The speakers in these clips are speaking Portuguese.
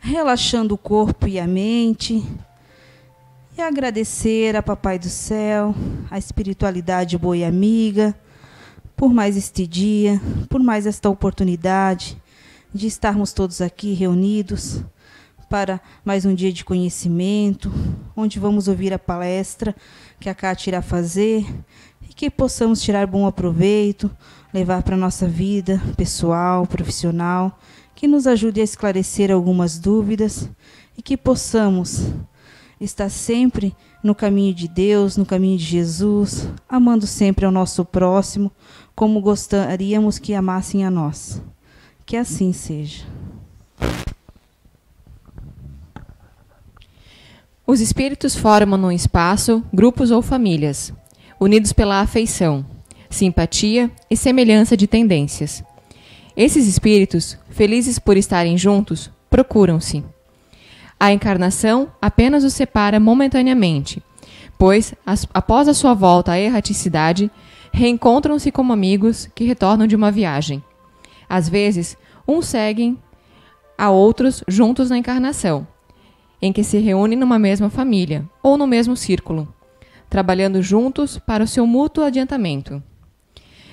relaxando o corpo e a mente, e agradecer a Papai do Céu, a espiritualidade boa e amiga, por mais este dia, por mais esta oportunidade de estarmos todos aqui reunidos para mais um dia de conhecimento, onde vamos ouvir a palestra que a Cátia irá fazer e que possamos tirar bom aproveito, levar para a nossa vida pessoal, profissional, que nos ajude a esclarecer algumas dúvidas e que possamos estar sempre no caminho de Deus, no caminho de Jesus, amando sempre ao nosso próximo, como gostaríamos que amassem a nós. Que assim seja. Os espíritos formam num espaço grupos ou famílias, unidos pela afeição, simpatia e semelhança de tendências. Esses espíritos, felizes por estarem juntos, procuram-se. A encarnação apenas os separa momentaneamente, pois, após a sua volta à erraticidade, reencontram-se como amigos que retornam de uma viagem. Às vezes, uns seguem a outros juntos na encarnação, em que se reúnem numa mesma família ou no mesmo círculo, trabalhando juntos para o seu mútuo adiantamento.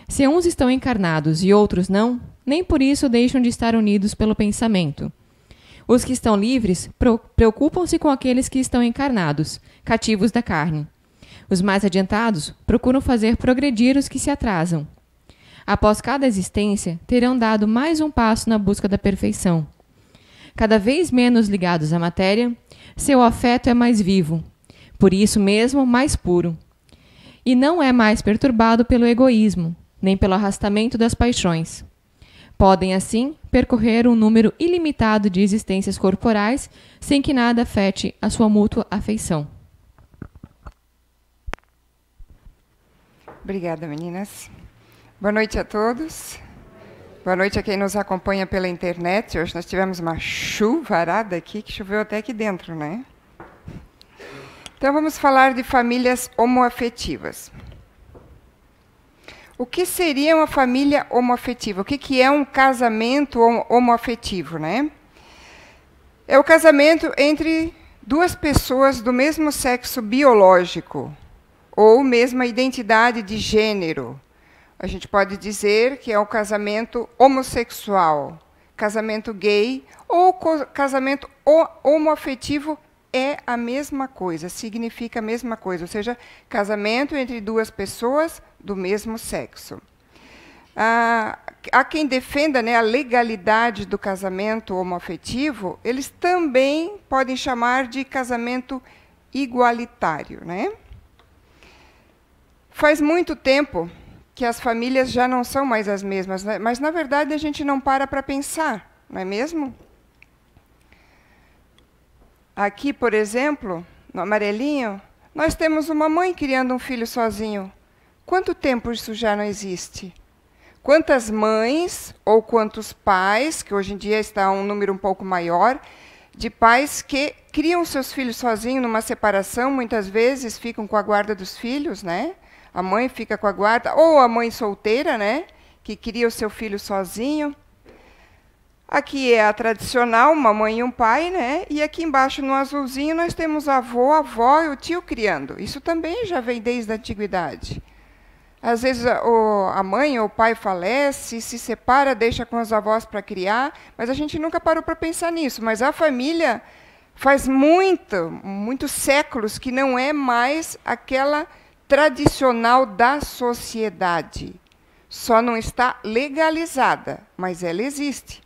Se uns estão encarnados e outros não, nem por isso deixam de estar unidos pelo pensamento. Os que estão livres preocupam-se com aqueles que estão encarnados, cativos da carne. Os mais adiantados procuram fazer progredir os que se atrasam. Após cada existência, terão dado mais um passo na busca da perfeição. Cada vez menos ligados à matéria, seu afeto é mais vivo, por isso mesmo mais puro. E não é mais perturbado pelo egoísmo, nem pelo arrastamento das paixões. Podem, assim, percorrer um número ilimitado de existências corporais sem que nada afete a sua mútua afeição. Obrigada, meninas. Boa noite a todos. Boa noite a quem nos acompanha pela internet. Hoje nós tivemos uma chuvarada aqui, que choveu até aqui dentro, né? Então, vamos falar de famílias homoafetivas. O que seria uma família homoafetiva? O que é um casamento homoafetivo, né? É o casamento entre duas pessoas do mesmo sexo biológico ou mesma identidade de gênero. A gente pode dizer que é o casamento homossexual, casamento gay ou casamento homoafetivo é a mesma coisa, significa a mesma coisa, ou seja, casamento entre duas pessoas do mesmo sexo. Há quem defenda, né, a legalidade do casamento homoafetivo, eles também podem chamar de casamento igualitário, né? Faz muito tempo que as famílias já não são mais as mesmas, né? Mas, na verdade, a gente não para pensar, não é mesmo? Aqui, por exemplo, no amarelinho, nós temos uma mãe criando um filho sozinho. Quanto tempo isso já não existe? Quantas mães ou quantos pais, que hoje em dia está um número um pouco maior, de pais que criam seus filhos sozinhos numa separação, muitas vezes ficam com a guarda dos filhos, né? A mãe fica com a guarda, ou a mãe solteira, né, que cria o seu filho sozinho. Aqui é a tradicional, uma mãe e um pai, né? E aqui embaixo, no azulzinho, nós temos a avó, a avó e o tio criando. Isso também já vem desde a antiguidade. Às vezes a mãe ou o pai falece, se separa, deixa com os avós para criar, mas a gente nunca parou para pensar nisso. Mas a família faz muitos séculos que não é mais aquela tradicional da sociedade. Só não está legalizada, mas ela existe.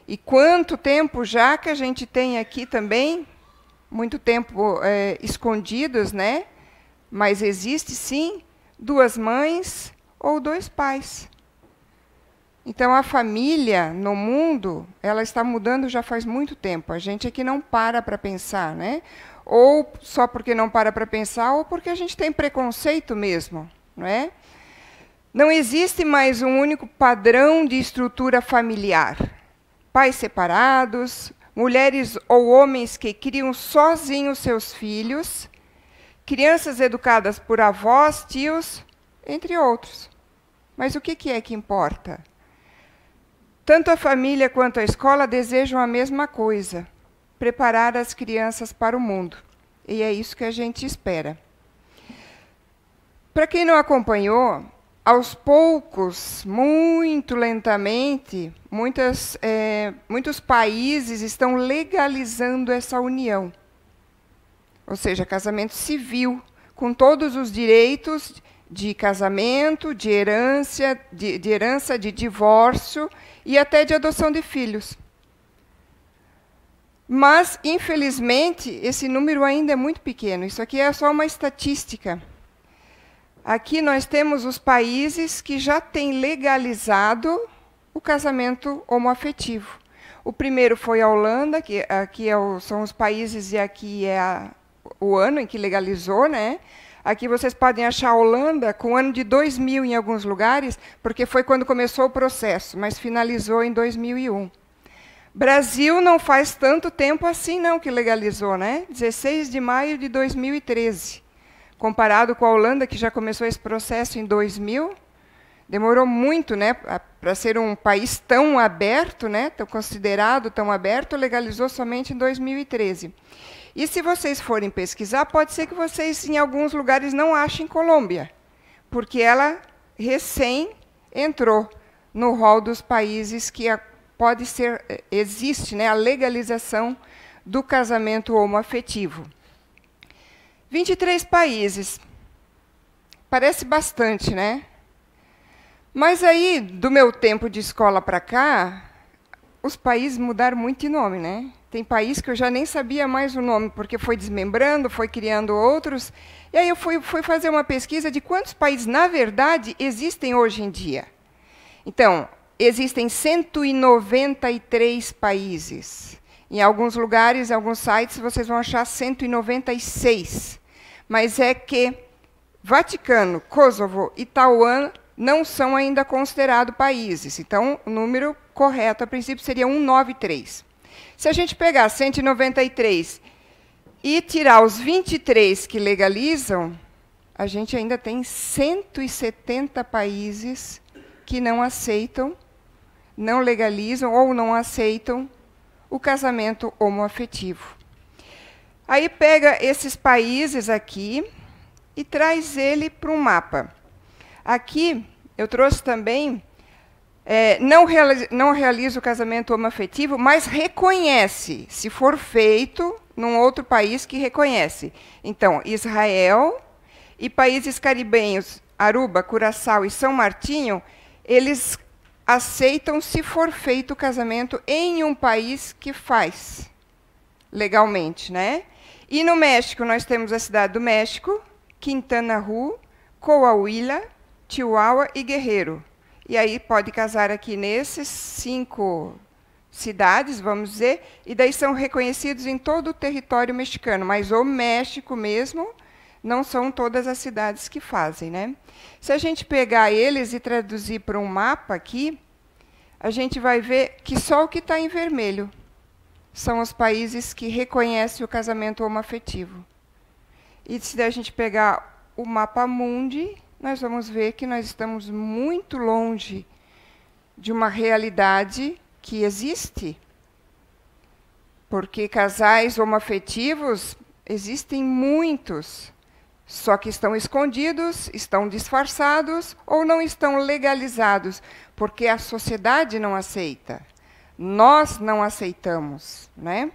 E quanto tempo já que a gente tem aqui também, muito tempo escondidos, né? Mas existe sim duas mães ou dois pais. Então a família no mundo, ela está mudando já faz muito tempo. A gente aqui não para pensar, né? Ou só porque não para pensar, ou porque a gente tem preconceito mesmo, não é? Não existe mais um único padrão de estrutura familiar. Pais separados, mulheres ou homens que criam sozinhos seus filhos, crianças educadas por avós, tios, entre outros. Mas o que é que importa? Tanto a família quanto a escola desejam a mesma coisa, preparar as crianças para o mundo. E é isso que a gente espera. Para quem não acompanhou, aos poucos, muito lentamente, muitos países estão legalizando essa união. Ou seja, casamento civil, com todos os direitos de casamento, de herança, de divórcio e até de adoção de filhos. Mas, infelizmente, esse número ainda é muito pequeno. Isso aqui é só uma estatística. Aqui nós temos os países que já têm legalizado o casamento homoafetivo. O primeiro foi a Holanda, que aqui são os países e aqui é o ano em que legalizou, né? Aqui vocês podem achar a Holanda com o ano de 2000 em alguns lugares, porque foi quando começou o processo, mas finalizou em 2001. Brasil não faz tanto tempo assim não que legalizou, né? 16 de maio de 2013. Comparado com a Holanda, que já começou esse processo em 2000, demorou muito, né, para ser um país tão aberto, né, tão considerado tão aberto, legalizou somente em 2013. E se vocês forem pesquisar, pode ser que vocês, em alguns lugares, não achem Colômbia, porque ela recém entrou no rol dos países que existe, né, a legalização do casamento homoafetivo. 23 países. Parece bastante, né? Mas aí, do meu tempo de escola para cá, os países mudaram muito de nome, né? Tem país que eu já nem sabia mais o nome, porque foi desmembrando, foi criando outros. E aí eu fui fazer uma pesquisa de quantos países, na verdade, existem hoje em dia. Então, existem 193 países. Em alguns lugares, em alguns sites, vocês vão achar 196. Mas é que Vaticano, Kosovo e Taiwan não são ainda considerados países. Então, o número correto, a princípio, seria 193. Se a gente pegar 193 e tirar os 23 que legalizam, a gente ainda tem 170 países que não aceitam, não legalizam ou não aceitam o casamento homoafetivo. Aí pega esses países aqui e traz ele para um mapa. Aqui eu trouxe também, não realiza o casamento homoafetivo, mas reconhece, se for feito num outro país que reconhece. Então, Israel e países caribenhos, Aruba, Curaçao e São Martinho, eles aceitam se for feito o casamento em um país que faz legalmente, né? E no México nós temos a cidade do México, Quintana Roo, Coahuila, Chihuahua e Guerreiro. E aí pode casar aqui nesses 5 cidades, vamos dizer, e daí são reconhecidos em todo o território mexicano, mas o México mesmo não são todas as cidades que fazem, né? Se a gente pegar eles e traduzir para um mapa aqui, a gente vai ver que só o que está em vermelho são os países que reconhecem o casamento homoafetivo. E se a gente pegar o mapa mundi, nós vamos ver que nós estamos muito longe de uma realidade que existe. Porque casais homoafetivos existem muitos, só que estão escondidos, estão disfarçados ou não estão legalizados, porque a sociedade não aceita. Nós não aceitamos, né?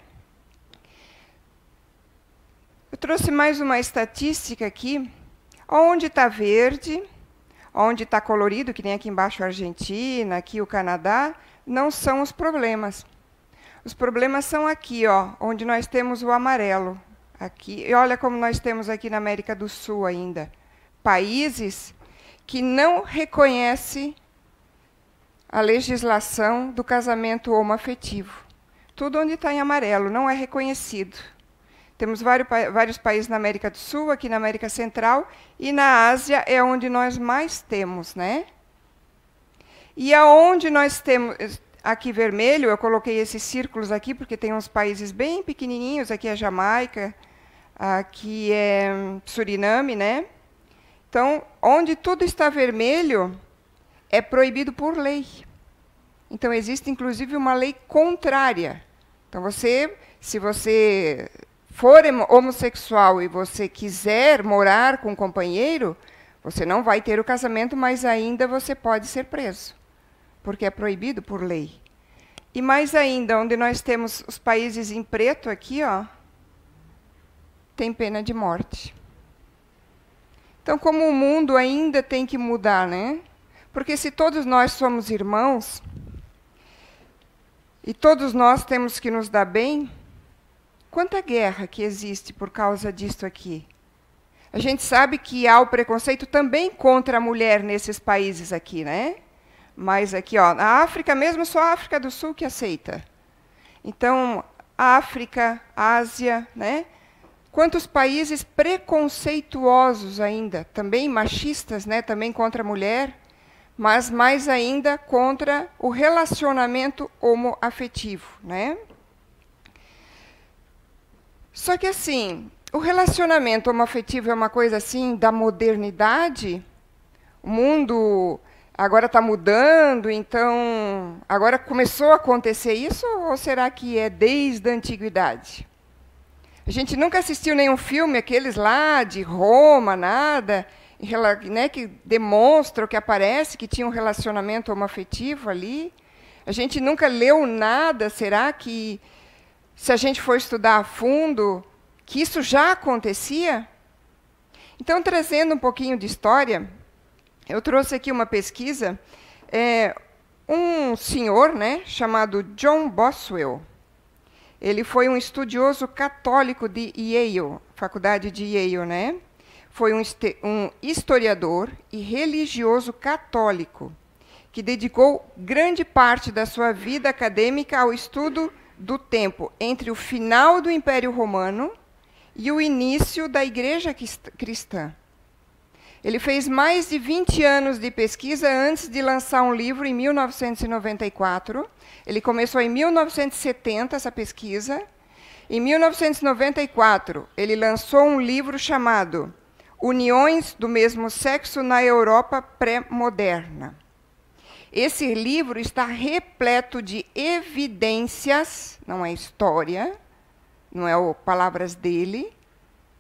Eu trouxe mais uma estatística aqui. Onde está verde, onde está colorido, que nem aqui embaixo a Argentina, aqui o Canadá, não são os problemas. Os problemas são aqui, ó, onde nós temos o amarelo. Aqui, e olha como nós temos aqui na América do Sul ainda. Países que não reconhecem a legislação do casamento homoafetivo. Tudo onde está em amarelo, não é reconhecido. Temos vários países na América do Sul, aqui na América Central, e na Ásia é onde nós mais temos, né? E aonde nós temos, aqui vermelho, eu coloquei esses círculos aqui, porque tem uns países bem pequenininhos, aqui é Jamaica, aqui é Suriname, né? Então, onde tudo está vermelho, é proibido por lei. Então, existe, inclusive, uma lei contrária Então, se você for homossexual e você quiser morar com um companheiro, você não vai ter o casamento, mas ainda você pode ser preso, porque é proibido por lei. E mais ainda, onde nós temos os países em preto aqui, ó, tem pena de morte. Então, como o mundo ainda tem que mudar, né? Porque se todos nós somos irmãos, e todos nós temos que nos dar bem, quanta guerra que existe por causa disto aqui? A gente sabe que há o preconceito também contra a mulher nesses países aqui, né? Mas aqui, ó, na África mesmo, só a África do Sul que aceita. Então, África, Ásia, né? Quantos países preconceituosos ainda, também machistas, né? Também contra a mulher, mas mais ainda contra o relacionamento homoafetivo, né? Só que assim, o relacionamento homoafetivo é uma coisa assim da modernidade. O mundo agora está mudando, então agora começou a acontecer isso, ou será que é desde a antiguidade? A gente nunca assistiu nenhum filme, aqueles lá de Roma, nada, né, que demonstram, que aparece que tinha um relacionamento homoafetivo ali. A gente nunca leu nada, será que, se a gente for estudar a fundo, que isso já acontecia? Então, trazendo um pouquinho de história, eu trouxe aqui uma pesquisa, um senhor, né, chamado John Boswell. Ele foi um estudioso católico de Yale, faculdade de Yale, né? Foi um historiador e religioso católico, que dedicou grande parte da sua vida acadêmica ao estudo do tempo entre o final do Império Romano e o início da Igreja Cristã. Ele fez mais de 20 anos de pesquisa antes de lançar um livro em 1994. Ele começou em 1970 essa pesquisa. Em 1994, ele lançou um livro chamado Uniões do Mesmo Sexo na Europa Pré-Moderna. Esse livro está repleto de evidências, não é história, não é palavras dele,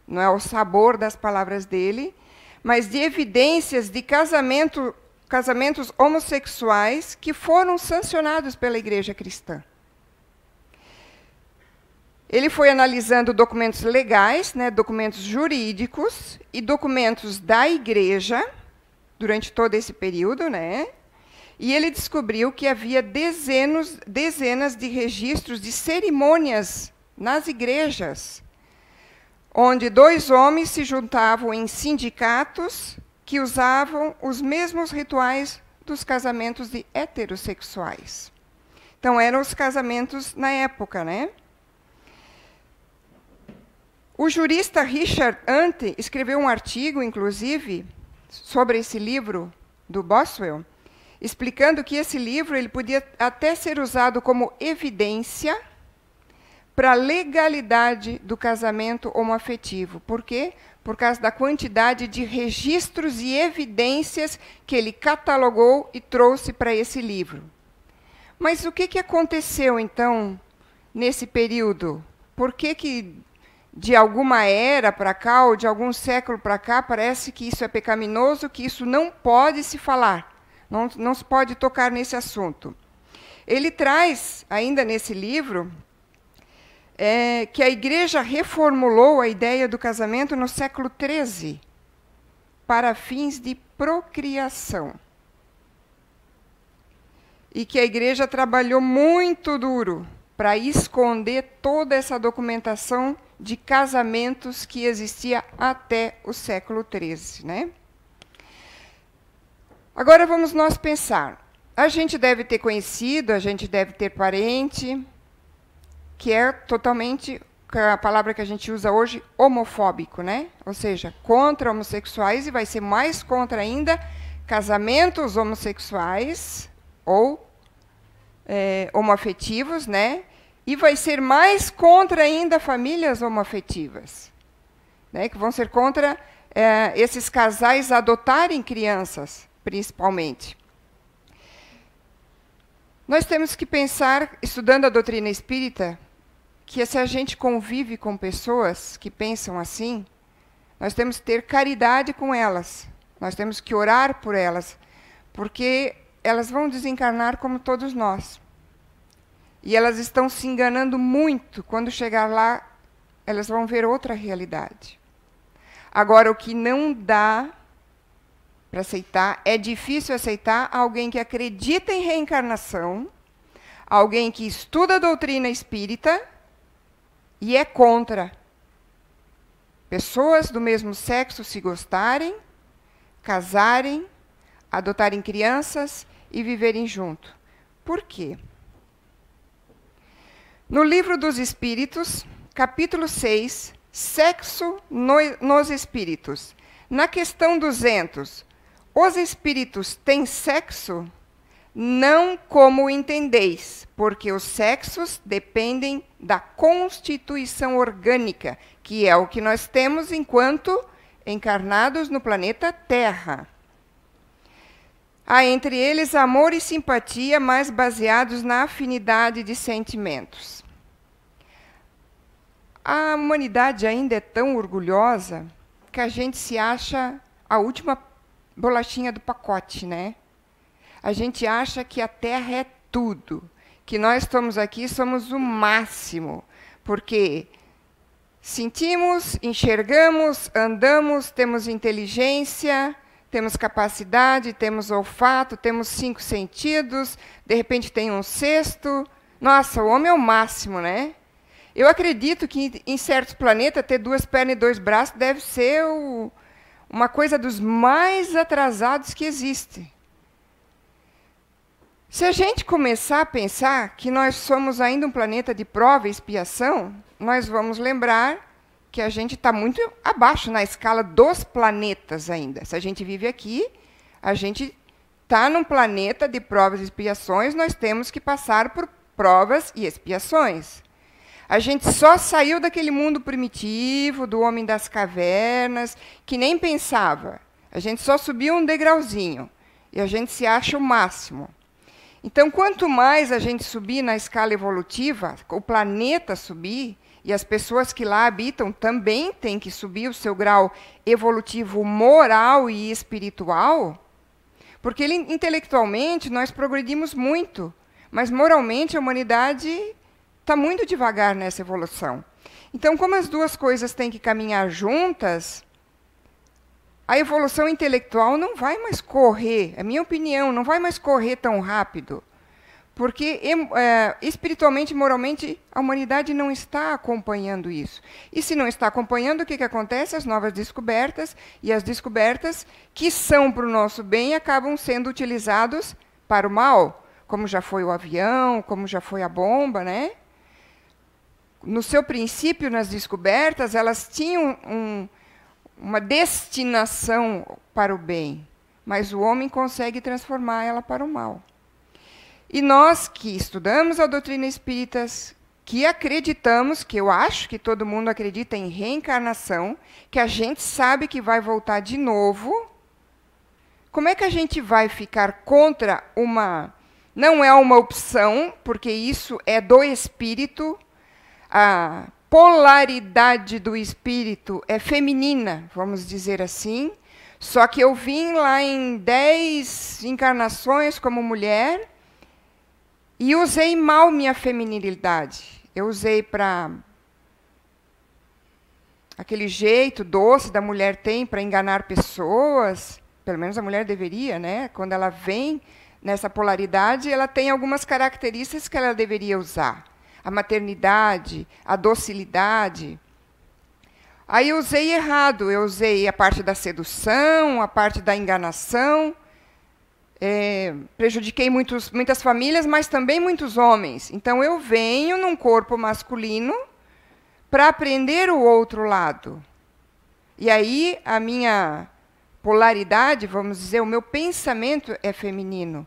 não é o sabor das palavras dele, mas de evidências de casamentos homossexuais que foram sancionados pela Igreja Cristã. Ele foi analisando documentos legais, né, documentos jurídicos e documentos da Igreja durante todo esse período, né? E ele descobriu que havia dezenas de registros de cerimônias nas igrejas, onde dois homens se juntavam em sindicatos que usavam os mesmos rituais dos casamentos de heterossexuais. Então, eram os casamentos na época, né? O jurista Richard Ante escreveu um artigo, inclusive, sobre esse livro do Boswell, explicando que esse livro ele podia até ser usado como evidência para a legalidade do casamento homoafetivo. Por quê? Por causa da quantidade de registros e evidências que ele catalogou e trouxe para esse livro. Mas o que aconteceu, então, nesse período? Por que de alguma era para cá, ou de algum século para cá, parece que isso é pecaminoso, que isso não pode se falar, não se pode tocar nesse assunto? Ele traz, ainda nesse livro, que a Igreja reformulou a ideia do casamento no século XIII para fins de procriação. E que a Igreja trabalhou muito duro para esconder toda essa documentação de casamentos que existia até o século XIII, né? Agora vamos nós pensar. A gente deve ter conhecido, a gente deve ter parente, que é totalmente, a palavra que a gente usa hoje, homofóbico, né? Ou seja, contra homossexuais, e vai ser mais contra ainda casamentos homossexuais ou homoafetivos, né? E vai ser mais contra ainda famílias homoafetivas, né? Que vão ser contra esses casais adotarem crianças, principalmente. Nós temos que pensar, estudando a doutrina espírita, que se a gente convive com pessoas que pensam assim, nós temos que ter caridade com elas. Nós temos que orar por elas, porque elas vão desencarnar como todos nós. E elas estão se enganando muito. Quando chegar lá, elas vão ver outra realidade. Agora, o que não dá para aceitar, é difícil aceitar alguém que acredita em reencarnação, alguém que estuda a doutrina espírita e é contra pessoas do mesmo sexo se gostarem, casarem, adotarem crianças e viverem junto. Por quê? No Livro dos Espíritos, capítulo 6, Sexo nos Espíritos, na questão 200, os espíritos têm sexo? Não como entendeis, porque os sexos dependem da constituição orgânica, que é o que nós temos enquanto encarnados no planeta Terra. Há entre eles amor e simpatia, mais baseados na afinidade de sentimentos. A humanidade ainda é tão orgulhosa que a gente se acha a última bolachinha do pacote, né? A gente acha que a Terra é tudo, que nós estamos aqui, somos o máximo, porque sentimos, enxergamos, andamos, temos inteligência, temos capacidade, temos olfato, temos 5 sentidos, de repente tem um sexto. Nossa, o homem é o máximo, né? Eu acredito que em certos planetas ter 2 pernas e 2 braços deve ser uma coisa dos mais atrasados que existe. Se a gente começar a pensar que nós somos ainda um planeta de prova e expiação, nós vamos lembrar que a gente está muito abaixo na escala dos planetas ainda. Se a gente vive aqui, a gente está num planeta de provas e expiações, nós temos que passar por provas e expiações. A gente só saiu daquele mundo primitivo, do homem das cavernas, que nem pensava. A gente só subiu um degrauzinho. E a gente se acha o máximo. Então, quanto mais a gente subir na escala evolutiva, o planeta subir, e as pessoas que lá habitam também têm que subir o seu grau evolutivo moral e espiritual, porque intelectualmente nós progredimos muito, mas moralmente a humanidade está muito devagar nessa evolução. Então, como as duas coisas têm que caminhar juntas, a evolução intelectual não vai mais correr, é minha opinião, não vai mais correr tão rápido. Porque espiritualmente e moralmente a humanidade não está acompanhando isso. E se não está acompanhando, o que acontece? As novas descobertas, e as descobertas que são para o nosso bem acabam sendo utilizados para o mal, como já foi o avião, como já foi a bomba, né? No seu princípio, nas descobertas, elas tinham uma destinação para o bem, mas o homem consegue transformar ela para o mal. E nós que estudamos a doutrina espírita, que acreditamos, que eu acho que todo mundo acredita em reencarnação, que a gente sabe que vai voltar de novo, como é que a gente vai ficar contra uma... Não é uma opção, porque isso é do espírito, a polaridade do espírito é feminina, vamos dizer assim, só que eu vim lá em 10 encarnações como mulher e usei mal minha feminilidade. Eu usei para aquele jeito doce da mulher tem para enganar pessoas, pelo menos a mulher deveria, né? Quando ela vem nessa polaridade, ela tem algumas características que ela deveria usar. A maternidade, a docilidade. Aí eu usei errado, eu usei a parte da sedução, a parte da enganação, prejudiquei muitas famílias, mas também muitos homens. Então eu venho num corpo masculino para aprender o outro lado. E aí a minha polaridade, vamos dizer, o meu pensamento é feminino.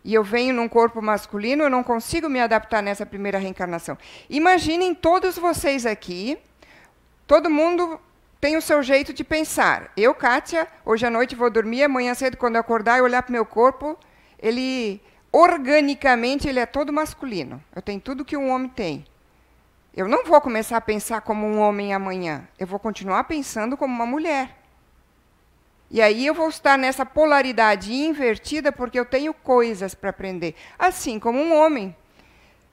E eu venho num corpo masculino, eu não consigo me adaptar nessa primeira reencarnação. Imaginem todos vocês aqui, todo mundo tem o seu jeito de pensar. Eu, Kátia, hoje à noite vou dormir, amanhã cedo, quando eu acordar e olhar para o meu corpo, organicamente, ele é todo masculino. Eu tenho tudo que um homem tem. Eu não vou começar a pensar como um homem amanhã. Eu vou continuar pensando como uma mulher. E aí eu vou estar nessa polaridade invertida porque eu tenho coisas para aprender. Assim como um homem.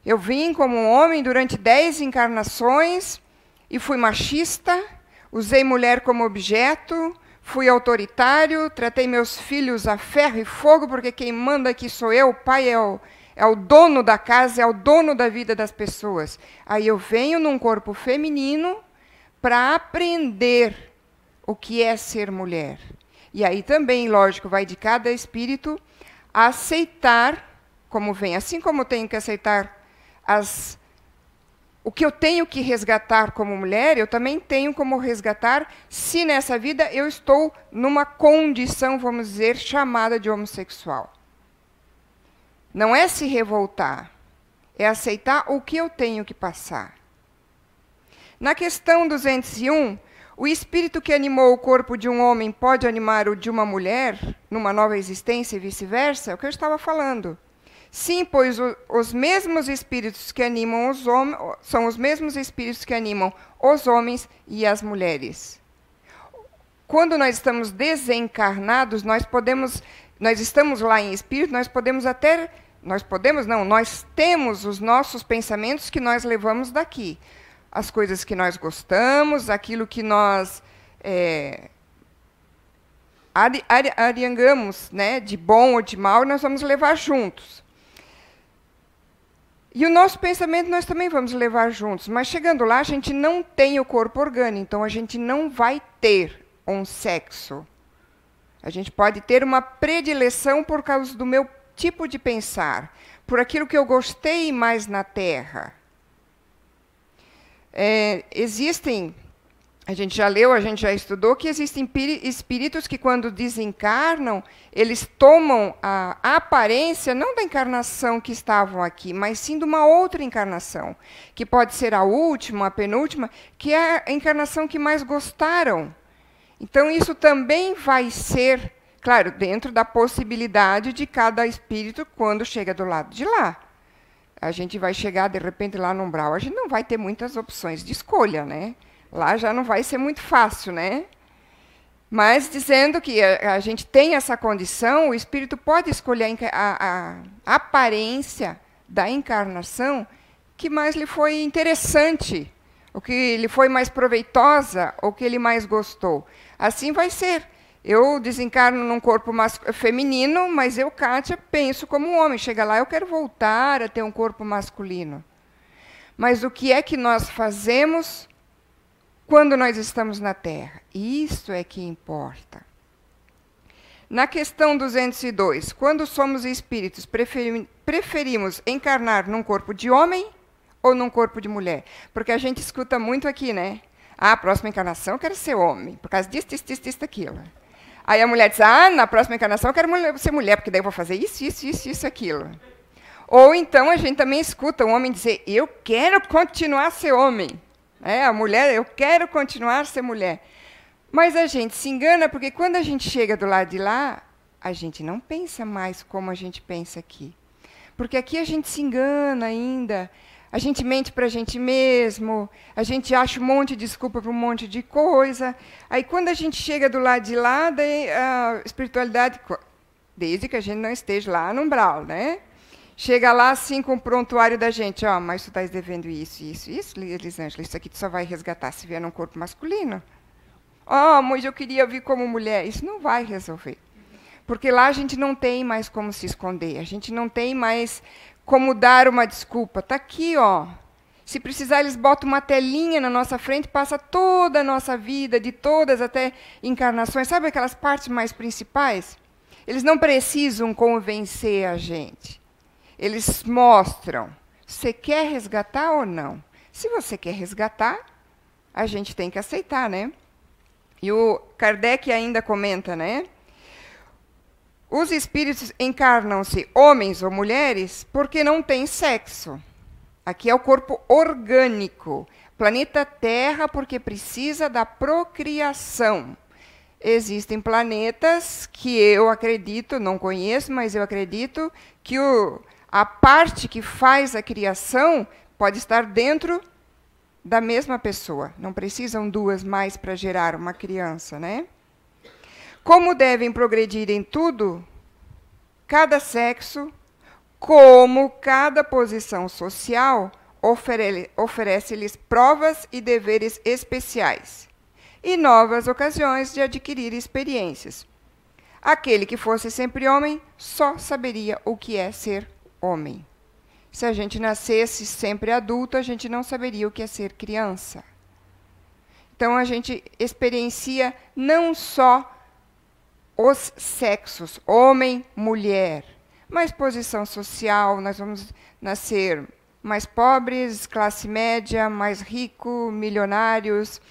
Eu vim como um homem durante 10 encarnações e fui machista, usei mulher como objeto, fui autoritário, tratei meus filhos a ferro e fogo, porque quem manda aqui sou eu, o pai é o dono da casa, é o dono da vida das pessoas. Aí eu venho num corpo feminino para aprender o que é ser mulher. E aí também, lógico, vai de cada espírito aceitar como vem. Assim como eu tenho que aceitar o que eu tenho que resgatar como mulher, eu também tenho como resgatar se nessa vida eu estou numa condição, vamos dizer, chamada de homossexual. Não é se revoltar, é aceitar o que eu tenho que passar. Na questão 201, o espírito que animou o corpo de um homem pode animar o de uma mulher numa nova existência e vice-versa? É o que eu estava falando. Sim, pois os mesmos espíritos que animam os homens são os mesmos espíritos que animam os homens e as mulheres. Quando nós estamos desencarnados, nós estamos lá em espírito, nós temos os nossos pensamentos que nós levamos daqui. As coisas que nós gostamos, aquilo que nós ariangamos, né, de bom ou de mal, nós vamos levar juntos. E o nosso pensamento nós também vamos levar juntos. Mas chegando lá, a gente não tem o corpo orgânico, então a gente não vai ter um sexo. A gente pode ter uma predileção por causa do meu tipo de pensar, por aquilo que eu gostei mais na Terra. Existem, a gente já leu, a gente já estudou, que existem espíritos que, quando desencarnam, eles tomam a aparência, não da encarnação que estavam aqui, mas sim de uma outra encarnação, que pode ser a última, a penúltima, que é a encarnação que mais gostaram. Então, isso também vai ser, claro, dentro da possibilidade de cada espírito quando chega do lado de lá. A gente vai chegar, de repente, lá no umbral, a gente não vai ter muitas opções de escolha, né? Lá já não vai ser muito fácil, né? Mas, dizendo que a gente tem essa condição, o espírito pode escolher a aparência da encarnação que mais lhe foi interessante, o que lhe foi mais proveitosa, o que ele mais gostou. Assim vai ser. Eu desencarno num corpo feminino, mas eu, Kátia, penso como um homem. Chega lá, eu quero voltar a ter um corpo masculino. Mas o que é que nós fazemos quando nós estamos na Terra? Isso é que importa. Na questão 202, quando somos espíritos, preferimos encarnar num corpo de homem ou num corpo de mulher? Porque a gente escuta muito aqui, né? Ah, a próxima encarnação eu quero ser homem, por causa disso, aquilo. Aí a mulher diz, na próxima encarnação eu quero ser mulher, porque daí eu vou fazer isso, aquilo. Ou então a gente também escuta um homem dizer, eu quero continuar a ser homem. A mulher, eu quero continuar a ser mulher. Mas a gente se engana, porque quando a gente chega do lado de lá, a gente não pensa mais como a gente pensa aqui. Porque aqui a gente se engana ainda. A gente mente para a gente mesmo, a gente acha um monte de desculpa para um monte de coisa. Aí, quando a gente chega do lado de lá, daí a espiritualidade, desde que a gente não esteja lá no umbral, né? Chega lá, assim, com o prontuário da gente. Mas tu estás devendo isso, Elisângela, isso aqui tu só vai resgatar se vier num corpo masculino. Mas eu queria vir como mulher. Isso não vai resolver. Porque lá a gente não tem mais como se esconder, a gente não tem mais como dar uma desculpa. Está aqui, Se precisar, eles botam uma telinha na nossa frente, passa toda a nossa vida, de todas até encarnações. Sabe aquelas partes mais principais? Eles não precisam convencer a gente. Eles mostram. Você quer resgatar ou não? Se você quer resgatar, a gente tem que aceitar, né? E o Kardec ainda comenta, né? Os espíritos encarnam-se homens ou mulheres porque não têm sexo. Aqui é o corpo orgânico. Planeta Terra porque precisa da procriação. Existem planetas que eu acredito, não conheço, mas eu acredito que a parte que faz a criação pode estar dentro da mesma pessoa. Não precisam duas mais para gerar uma criança, né? Como devem progredir em tudo, cada sexo, como cada posição social, oferece-lhes provas e deveres especiais e novas ocasiões de adquirir experiências. Aquele que fosse sempre homem só saberia o que é ser homem. Se a gente nascesse sempre adulto, a gente não saberia o que é ser criança. Então, a gente experiencia não só os sexos, homem, mulher, mas posição social, nós vamos nascer mais pobres, classe média, mais rico, milionários.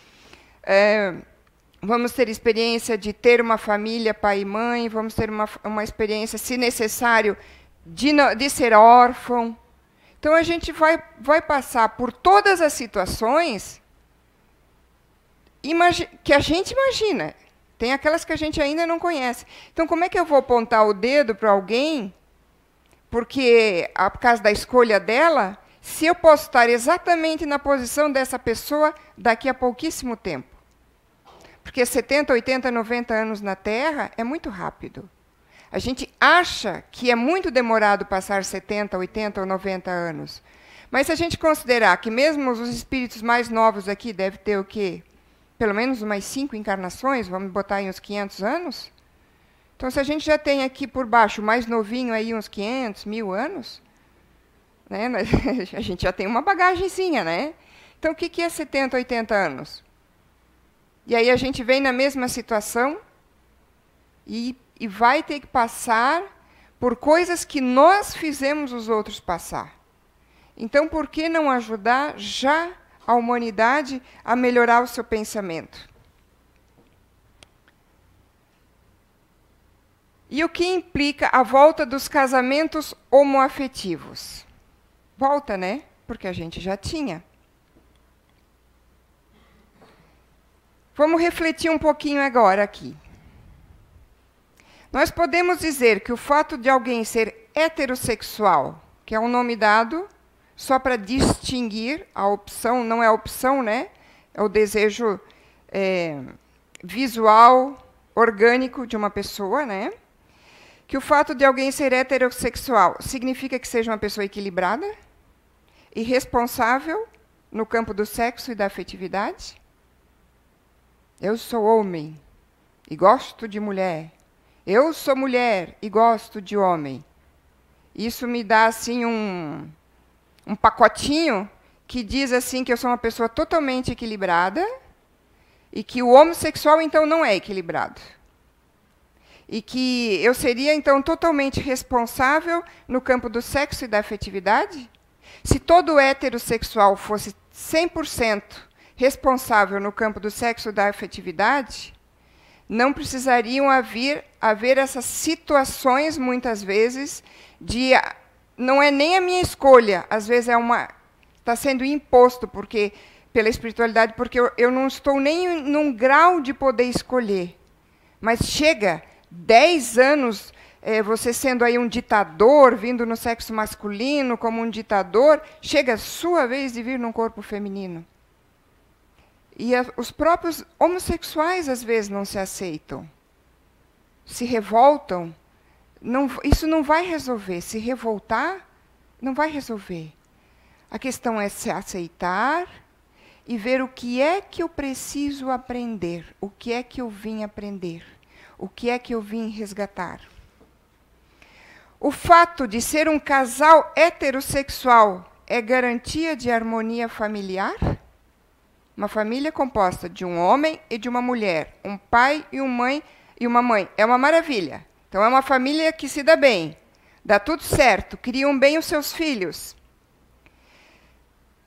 Vamos ter experiência de ter uma família, pai e mãe, vamos ter uma experiência, se necessário, de ser órfão. Então, a gente vai passar por todas as situações que a gente imagina. Tem aquelas que a gente ainda não conhece. Então, como é que eu vou apontar o dedo para alguém, porque, por causa da escolha dela, se eu posso estar exatamente na posição dessa pessoa daqui a pouquíssimo tempo? Porque 70, 80, 90 anos na Terra é muito rápido. A gente acha que é muito demorado passar 70, 80 ou 90 anos. Mas se a gente considerar que mesmo os espíritos mais novos aqui devem ter o quê? Pelo menos umas 5 encarnações, vamos botar aí uns 500 anos? Então, se a gente já tem aqui por baixo, o mais novinho, aí uns 500, 1000 anos, né? A gente já tem uma bagagenzinha, né? Então, o que é 70, 80 anos? E aí a gente vem na mesma situação e vai ter que passar por coisas que nós fizemos os outros passar. Então, por que não ajudar já a humanidade a melhorar o seu pensamento? E o que implica a volta dos casamentos homoafetivos? Volta, né? Porque a gente já tinha. Vamos refletir um pouquinho agora aqui. Nós podemos dizer que o fato de alguém ser heterossexual, que é um nome dado só para distinguir a opção, não é a opção, né? É o desejo visual, orgânico de uma pessoa, né? Que o fato de alguém ser heterossexual significa que seja uma pessoa equilibrada e responsável no campo do sexo e da afetividade? Eu sou homem e gosto de mulher. Eu sou mulher e gosto de homem. Isso me dá assim um pacotinho que diz assim que eu sou uma pessoa totalmente equilibrada e que o homossexual, então, não é equilibrado. E que eu seria, então, totalmente responsável no campo do sexo e da afetividade? Se todo heterossexual fosse 100% responsável no campo do sexo e da afetividade, não precisariam haver essas situações, muitas vezes, de não é nem a minha escolha, às vezes está sendo imposto pela espiritualidade, porque eu não estou nem num grau de poder escolher. Mas chega 10 anos, você sendo aí um ditador, vindo no sexo masculino como um ditador, chega a sua vez de vir num corpo feminino. E os próprios homossexuais, às vezes, não se aceitam. Se revoltam. Isso não vai resolver. Se revoltar, não vai resolver. A questão é se aceitar e ver o que é que eu preciso aprender, o que é que eu vim aprender, o que é que eu vim resgatar. O fato de ser um casal heterossexual é garantia de harmonia familiar? Uma família composta de um homem e de uma mulher, um pai e uma mãe. É uma maravilha. Então, é uma família que se dá bem, dá tudo certo, criam bem os seus filhos.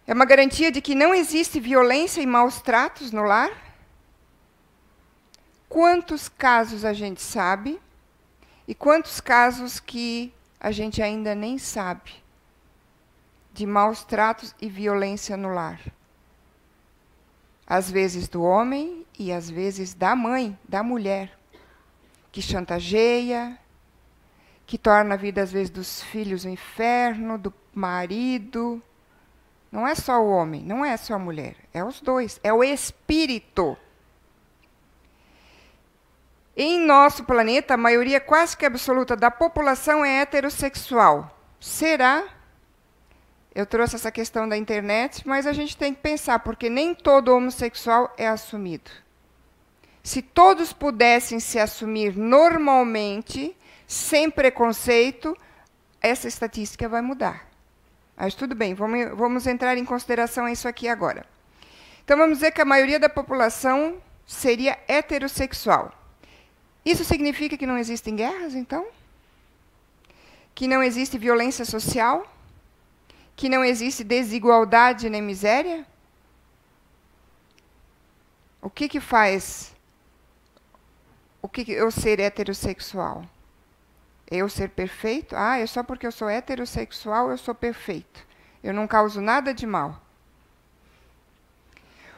É uma garantia de que não existe violência e maus tratos no lar? Quantos casos a gente sabe e quantos casos que a gente ainda nem sabe de maus tratos e violência no lar? Às vezes do homem e às vezes da mãe, da mulher, que chantageia, que torna a vida, às vezes, dos filhos um inferno, do marido, Não é só o homem, não é só a mulher, é os dois, é o espírito. Em nosso planeta, a maioria quase que absoluta da população é heterossexual. Será? Eu trouxe essa questão da internet, mas a gente tem que pensar, porque nem todo homossexual é assumido. Se todos pudessem se assumir normalmente, sem preconceito, essa estatística vai mudar. Mas tudo bem, vamos entrar em consideração isso aqui agora. Então, vamos dizer que a maioria da população seria heterossexual. Isso significa que não existem guerras, então? Que não existe violência social? Que não existe desigualdade nem miséria? O que faz eu ser heterossexual? Eu ser perfeito? É só porque eu sou heterossexual, eu sou perfeito. Eu não causo nada de mal.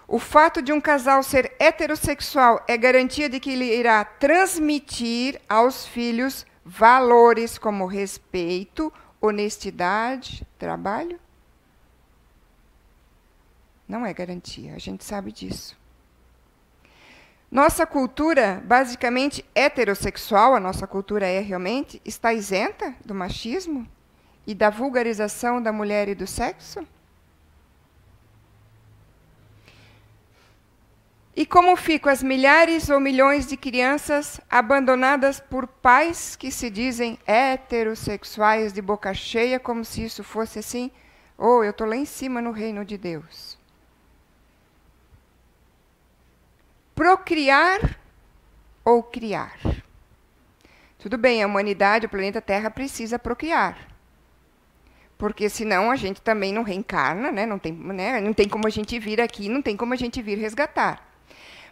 O fato de um casal ser heterossexual é garantia de que ele irá transmitir aos filhos valores como respeito, honestidade, trabalho? Não é garantia, a gente sabe disso. Nossa cultura, basicamente heterossexual, a nossa cultura realmente, está isenta do machismo e da vulgarização da mulher e do sexo? E como ficam as milhares ou milhões de crianças abandonadas por pais que se dizem heterossexuais de boca cheia, como se isso fosse assim, eu estou lá em cima no reino de Deus. Procriar ou criar? Tudo bem, a humanidade, o planeta Terra precisa procriar. Porque senão a gente também não reencarna, né? Não tem como a gente vir aqui, não tem como a gente vir resgatar.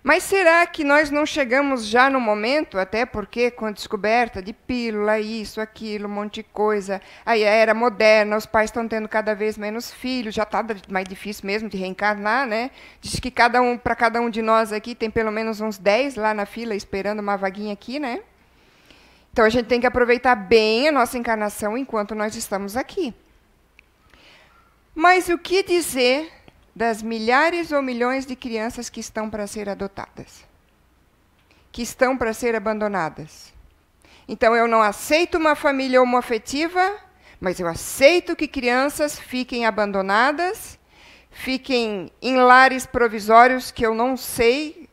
Mas será que nós não chegamos já no momento, até porque com a descoberta de pílula, isso, aquilo, um monte de coisa, aí a era moderna, os pais estão tendo cada vez menos filhos, já está mais difícil mesmo de reencarnar, né? Diz que para cada um de nós aqui tem pelo menos uns 10 lá na fila esperando uma vaguinha aqui, né? Então a gente tem que aproveitar bem a nossa encarnação enquanto nós estamos aqui. Mas o que dizer das milhares ou milhões de crianças que estão para ser adotadas, que estão para ser abandonadas? Então, eu não aceito uma família homoafetiva, mas eu aceito que crianças fiquem abandonadas, fiquem em lares provisórios que eu não sei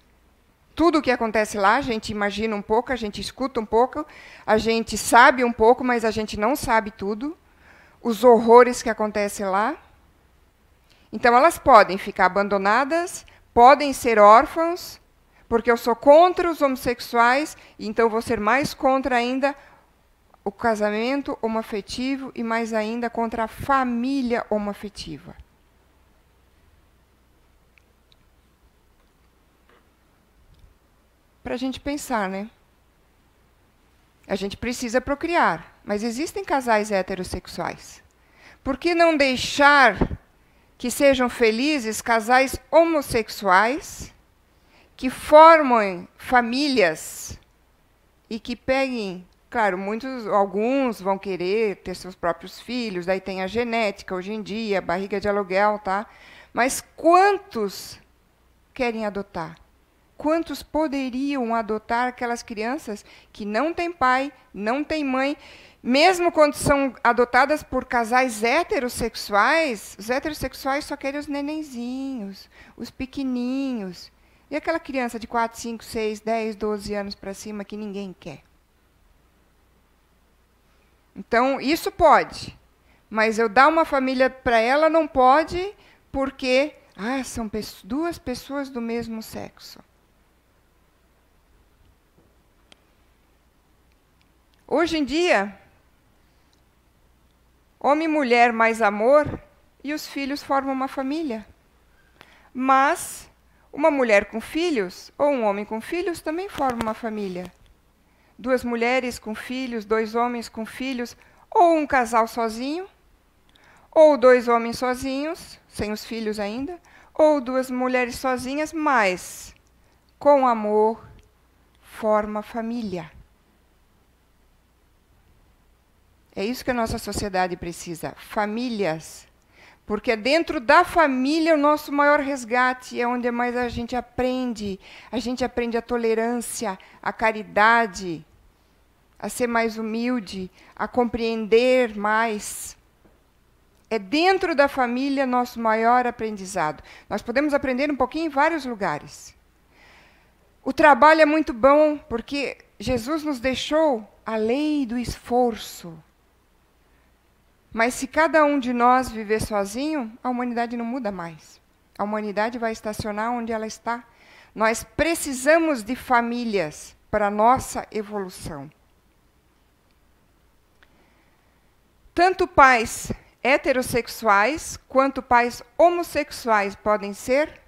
tudo o que acontece lá. A gente imagina um pouco, a gente escuta um pouco, a gente sabe um pouco, mas a gente não sabe tudo, os horrores que acontecem lá. Então, elas podem ficar abandonadas, podem ser órfãos, porque eu sou contra os homossexuais, e então vou ser mais contra ainda o casamento homoafetivo e mais ainda contra a família homoafetiva. Para a gente pensar, né? A gente precisa procriar, mas existem casais heterossexuais. Por que não deixar que sejam felizes casais homossexuais, que formam famílias e que peguem, claro, alguns vão querer ter seus próprios filhos, daí tem a genética hoje em dia, barriga de aluguel, tá? Mas quantos querem adotar? Quantos poderiam adotar aquelas crianças que não têm pai, não têm mãe? Mesmo quando são adotadas por casais heterossexuais, os heterossexuais só querem os nenenzinhos, os pequeninhos. E aquela criança de 4, 5, 6, 10, 12 anos para cima que ninguém quer? Então, isso pode. Mas eu dar uma família para ela não pode, porque são duas pessoas do mesmo sexo. Hoje em dia, homem e mulher mais amor e os filhos formam uma família. Mas uma mulher com filhos ou um homem com filhos também forma uma família. 2 mulheres com filhos, 2 homens com filhos, ou um casal sozinho, ou 2 homens sozinhos, sem os filhos ainda, ou 2 mulheres sozinhas, mas com amor forma família. É isso que a nossa sociedade precisa, famílias. Porque é dentro da família o nosso maior resgate, é onde mais a gente aprende. A gente aprende a tolerância, a caridade, a ser mais humilde, a compreender mais. É dentro da família nosso maior aprendizado. Nós podemos aprender um pouquinho em vários lugares. O trabalho é muito bom, porque Jesus nos deixou a lei do esforço. Mas se cada um de nós viver sozinho, a humanidade não muda mais. A humanidade vai estacionar onde ela está. Nós precisamos de famílias para a nossa evolução. Tanto pais heterossexuais quanto pais homossexuais podem ser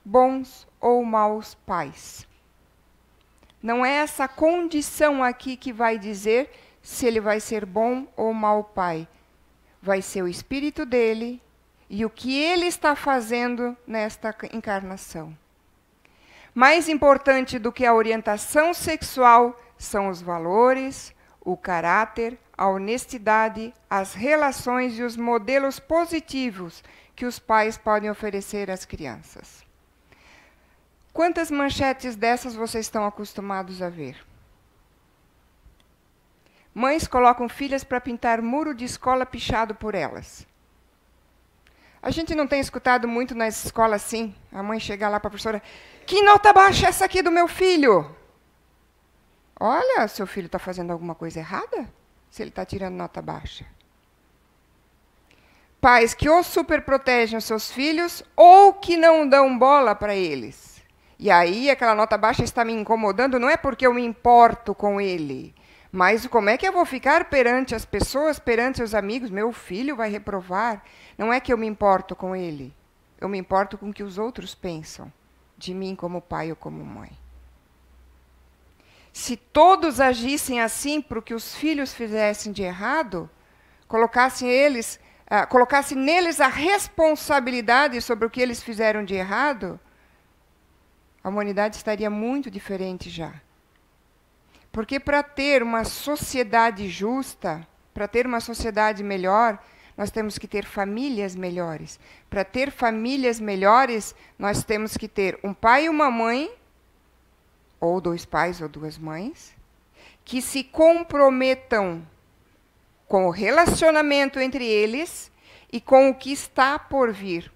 bons ou maus pais. Não é essa condição aqui que vai dizer se ele vai ser bom ou mau pai. Vai ser o espírito dele e o que ele está fazendo nesta encarnação. Mais importante do que a orientação sexual são os valores, o caráter, a honestidade, as relações e os modelos positivos que os pais podem oferecer às crianças. Quantas manchetes dessas vocês estão acostumados a ver? Mães colocam filhas para pintar muro de escola pichado por elas. A gente não tem escutado muito nas escolas assim, a mãe chega lá para a professora, que nota baixa é essa aqui do meu filho? Olha, seu filho está fazendo alguma coisa errada? Se ele está tirando nota baixa. Pais que ou superprotegem os seus filhos ou que não dão bola para eles. E aí aquela nota baixa está me incomodando, não é porque eu me importo com ele, mas como é que eu vou ficar perante as pessoas, perante os amigos? Meu filho vai reprovar. Não é que eu me importo com ele, eu me importo com o que os outros pensam de mim como pai ou como mãe. Se todos agissem assim para o que os filhos fizessem de errado, colocassem neles a responsabilidade sobre o que eles fizeram de errado, a humanidade estaria muito diferente já. Porque para ter uma sociedade justa, para ter uma sociedade melhor, nós temos que ter famílias melhores. Para ter famílias melhores, nós temos que ter um pai e uma mãe, ou dois pais ou duas mães, que se comprometam com o relacionamento entre eles e com o que está por vir.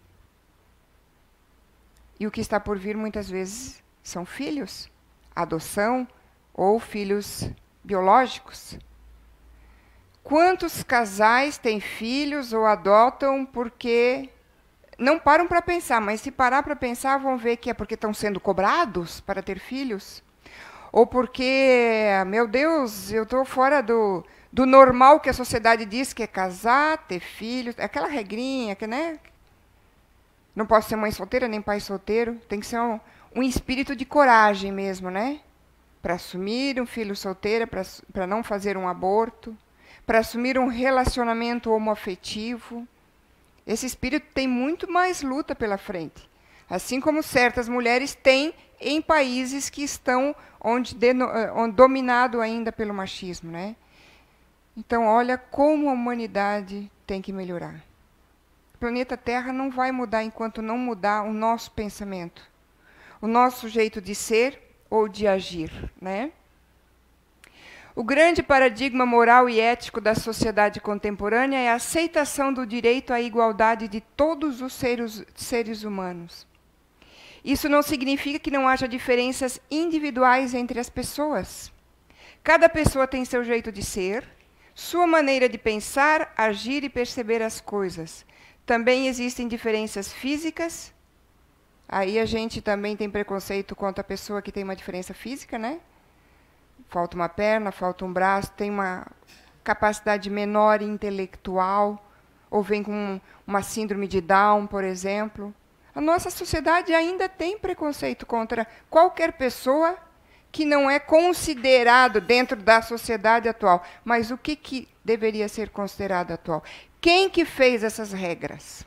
E o que está por vir, muitas vezes, são filhos, adoção ou filhos biológicos. Quantos casais têm filhos ou adotam porque não param para pensar, mas se parar para pensar, vão ver que é porque estão sendo cobrados para ter filhos? Ou porque, meu Deus, eu estou fora do normal que a sociedade diz que é casar, ter filhos, aquela regrinha, que, né? Não posso ser mãe solteira nem pai solteiro, tem que ser um espírito de coragem mesmo, né? Para assumir um filho solteiro, para não fazer um aborto, para assumir um relacionamento homoafetivo. Esse espírito tem muito mais luta pela frente. Assim como certas mulheres têm em países que estão dominado ainda pelo machismo, né? Então, olha como a humanidade tem que melhorar. O planeta Terra não vai mudar enquanto não mudar o nosso pensamento, o nosso jeito de ser ou de agir, né? O grande paradigma moral e ético da sociedade contemporânea é a aceitação do direito à igualdade de todos os seres humanos. Isso não significa que não haja diferenças individuais entre as pessoas. Cada pessoa tem seu jeito de ser, sua maneira de pensar, agir e perceber as coisas. Também existem diferenças físicas. Aí a gente também tem preconceito contra a pessoa que tem uma diferença física, né? Falta uma perna, falta um braço, tem uma capacidade menor intelectual, ou vem com uma síndrome de Down, por exemplo. A nossa sociedade ainda tem preconceito contra qualquer pessoa que não é considerado dentro da sociedade atual. Mas o que deveria ser considerado atual? Quem que fez essas regras?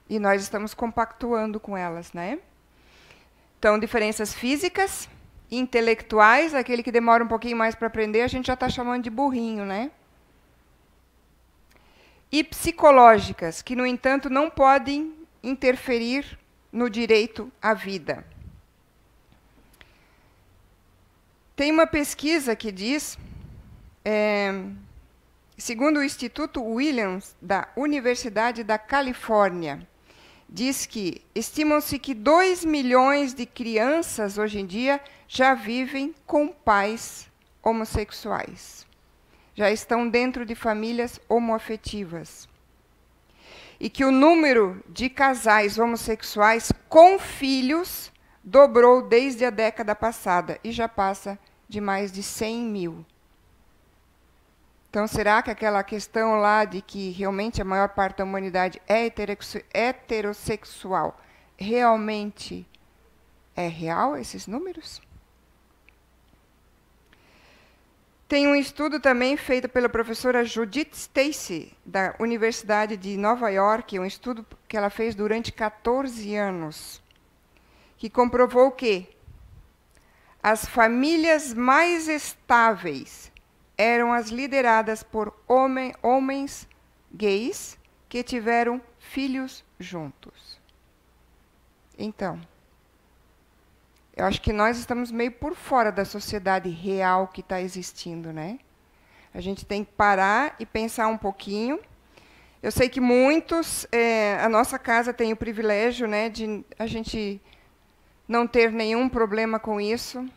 E nós estamos compactuando com elas, né? Então, diferenças físicas, intelectuais, aquele que demora um pouquinho mais para aprender, a gente já está chamando de burrinho, né? e psicológicas, que, no entanto, não podem interferir no direito à vida. Tem uma pesquisa que diz, segundo o Instituto Williams, da Universidade da Califórnia, diz que estimam-se que 2 milhões de crianças, hoje em dia, já vivem com pais homossexuais. Já estão dentro de famílias homoafetivas. E que o número de casais homossexuais com filhos dobrou desde a década passada e já passa de mais de 100 mil. Então, será que aquela questão lá de que realmente a maior parte da humanidade é heterossexual, realmente é real, esses números? Tem um estudo também feito pela professora Judith Stacy, da Universidade de Nova York, um estudo que ela fez durante 14 anos, que comprovou que as famílias mais estáveis eram as lideradas por homens gays que tiveram filhos juntos. Então, eu acho que nós estamos meio por fora da sociedade real que está existindo, né? A gente tem que parar e pensar um pouquinho. Eu sei que muitos, a nossa casa tem o privilégio, né, de a gente não ter nenhum problema com isso,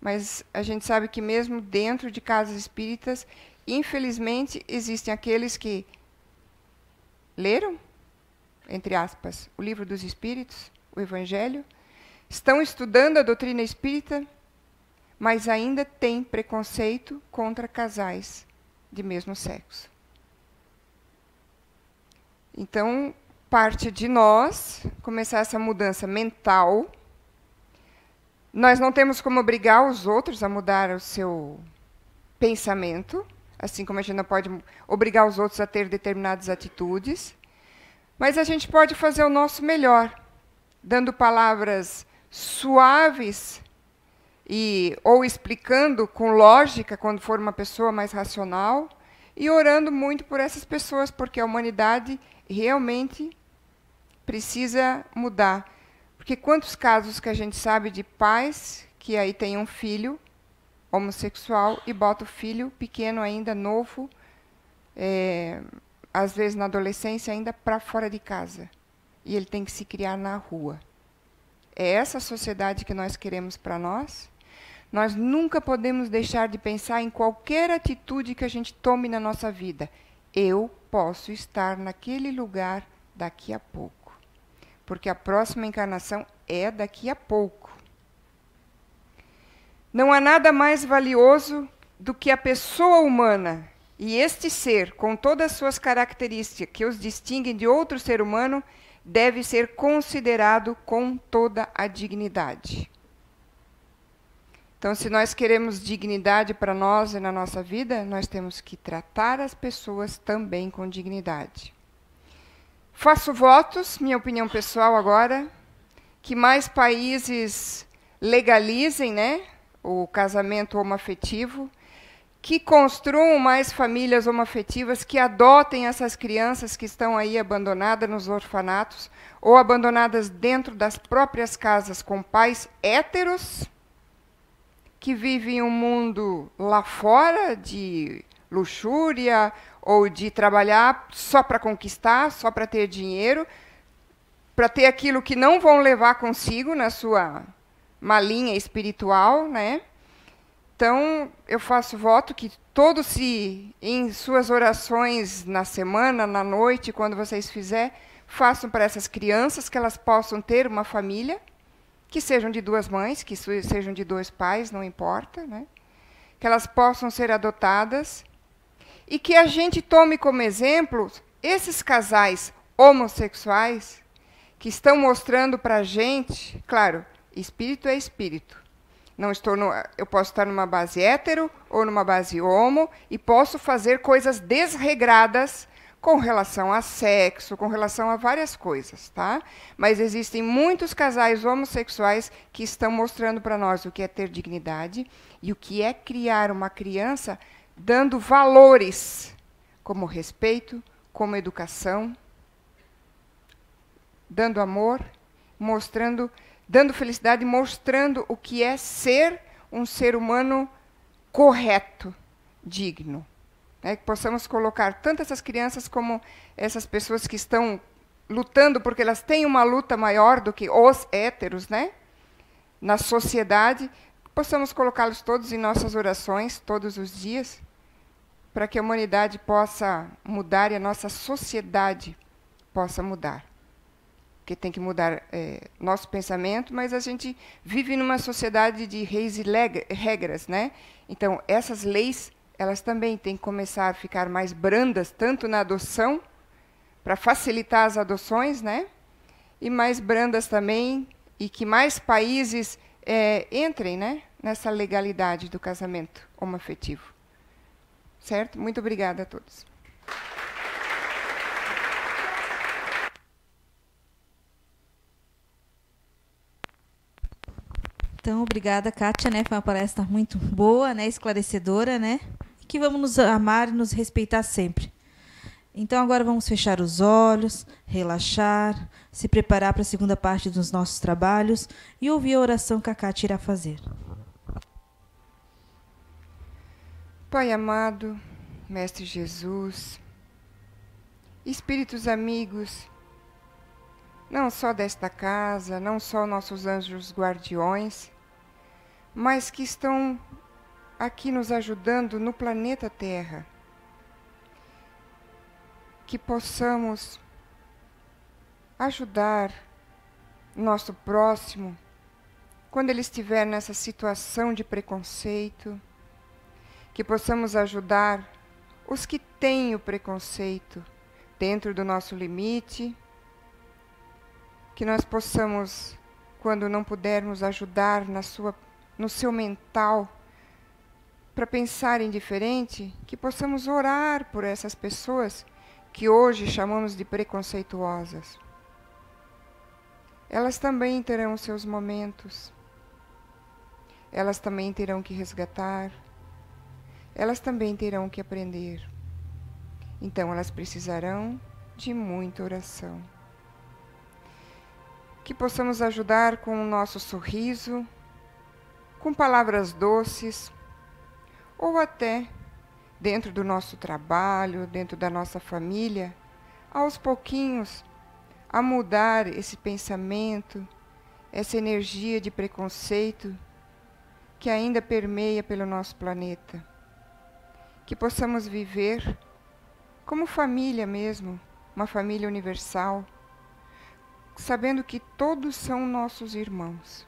mas a gente sabe que mesmo dentro de casas espíritas, infelizmente, existem aqueles que leram, entre aspas, o Livro dos Espíritos, o Evangelho, estão estudando a doutrina espírita, mas ainda têm preconceito contra casais de mesmo sexo. Então, parte de nós começar essa mudança mental. Nós não temos como obrigar os outros a mudar o seu pensamento, assim como a gente não pode obrigar os outros a ter determinadas atitudes, mas a gente pode fazer o nosso melhor, dando palavras suaves ou explicando com lógica, quando for uma pessoa mais racional, e orando muito por essas pessoas, porque a humanidade realmente precisa mudar. Porque quantos casos que a gente sabe de pais que aí tem um filho homossexual e bota o filho pequeno ainda, novo, às vezes na adolescência ainda, para fora de casa. E ele tem que se criar na rua. É essa a sociedade que nós queremos para nós? Nós nunca podemos deixar de pensar em qualquer atitude que a gente tome na nossa vida. Eu posso estar naquele lugar daqui a pouco. Porque a próxima encarnação é daqui a pouco. Não há nada mais valioso do que a pessoa humana. E este ser, com todas as suas características que os distinguem de outro ser humano, deve ser considerado com toda a dignidade. Então, se nós queremos dignidade para nós e na nossa vida, nós temos que tratar as pessoas também com dignidade. Faço votos, minha opinião pessoal agora, que mais países legalizem, né, o casamento homoafetivo, que construam mais famílias homoafetivas, que adotem essas crianças que estão aí abandonadas nos orfanatos ou abandonadas dentro das próprias casas com pais héteros, que vivem um mundo lá fora de luxúria ou de trabalhar só para conquistar, só para ter dinheiro, para ter aquilo que não vão levar consigo na sua malinha espiritual, né? Então, eu faço voto que todos, em suas orações na semana, na noite, quando vocês fizerem, façam para essas crianças que elas possam ter uma família, que sejam de 2 mães, que sejam de 2 pais, não importa, né? Que elas possam ser adotadas, e que a gente tome como exemplo esses casais homossexuais que estão mostrando para a gente, claro, espírito é espírito. Eu posso estar numa base hétero ou numa base homo e posso fazer coisas desregradas com relação a sexo, com relação a várias coisas, tá? Mas existem muitos casais homossexuais que estão mostrando para nós o que é ter dignidade e o que é criar uma criança dando valores como respeito, como educação, dando amor, dando felicidade, mostrando o que é ser um ser humano correto, digno. Que possamos colocar tanto essas crianças como essas pessoas que estão lutando, porque elas têm uma luta maior do que os héteros, na sociedade, possamos colocá-los todos em nossas orações, todos os dias, para que a humanidade possa mudar e a nossa sociedade possa mudar. Porque tem que mudar nosso pensamento, mas a gente vive numa sociedade de leis e regras, Então, essas leis, elas também têm que começar a ficar mais brandas, tanto na adoção, para facilitar as adoções, e mais brandas também, e que mais países entrem, nessa legalidade do casamento homoafetivo. Certo? Muito obrigada a todos. Então, obrigada, Kátia, Foi uma palestra muito boa, esclarecedora, E que vamos nos amar e nos respeitar sempre. Então, agora vamos fechar os olhos, relaxar, se preparar para a segunda parte dos nossos trabalhos e ouvir a oração que a Kátia irá fazer. Pai amado, Mestre Jesus, espíritos amigos, não só desta casa, não só nossos anjos guardiões, mas que estão aqui nos ajudando no planeta Terra. Que possamos ajudar nosso próximo quando ele estiver nessa situação de preconceito, que possamos ajudar os que têm o preconceito dentro do nosso limite, que nós possamos, quando não pudermos ajudar no seu mental, para pensar em diferente, que possamos orar por essas pessoas que hoje chamamos de preconceituosas. Elas também terão seus momentos, elas também terão que resgatar, elas também terão que aprender. Então, elas precisarão de muita oração. Que possamos ajudar com o nosso sorriso, com palavras doces, ou até dentro do nosso trabalho, dentro da nossa família, aos pouquinhos, a mudar esse pensamento, essa energia de preconceito que ainda permeia pelo nosso planeta. Que possamos viver como família mesmo, uma família universal, sabendo que todos são nossos irmãos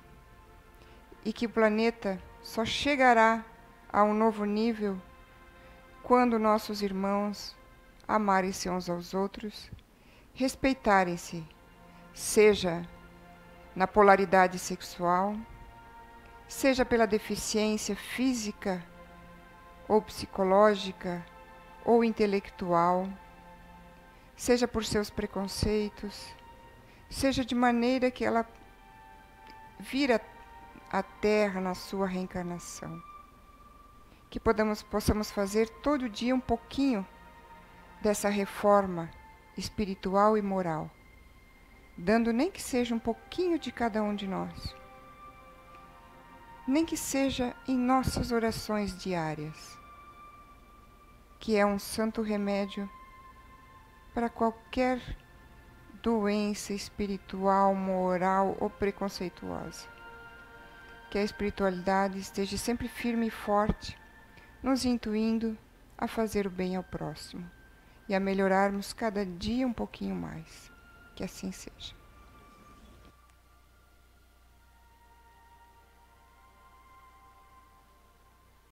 e que o planeta só chegará a um novo nível quando nossos irmãos amarem-se uns aos outros, respeitarem-se, seja na polaridade sexual, seja pela deficiência física ou psicológica ou intelectual, seja por seus preconceitos, seja de maneira que ela vira a Terra na sua reencarnação. Que possamos fazer todo dia um pouquinho dessa reforma espiritual e moral, dando nem que seja um pouquinho de cada um de nós, nem que seja em nossas orações diárias, que é um santo remédio para qualquer doença espiritual, moral ou preconceituosa. Que a espiritualidade esteja sempre firme e forte, nos intuindo a fazer o bem ao próximo e a melhorarmos cada dia um pouquinho mais. Que assim seja.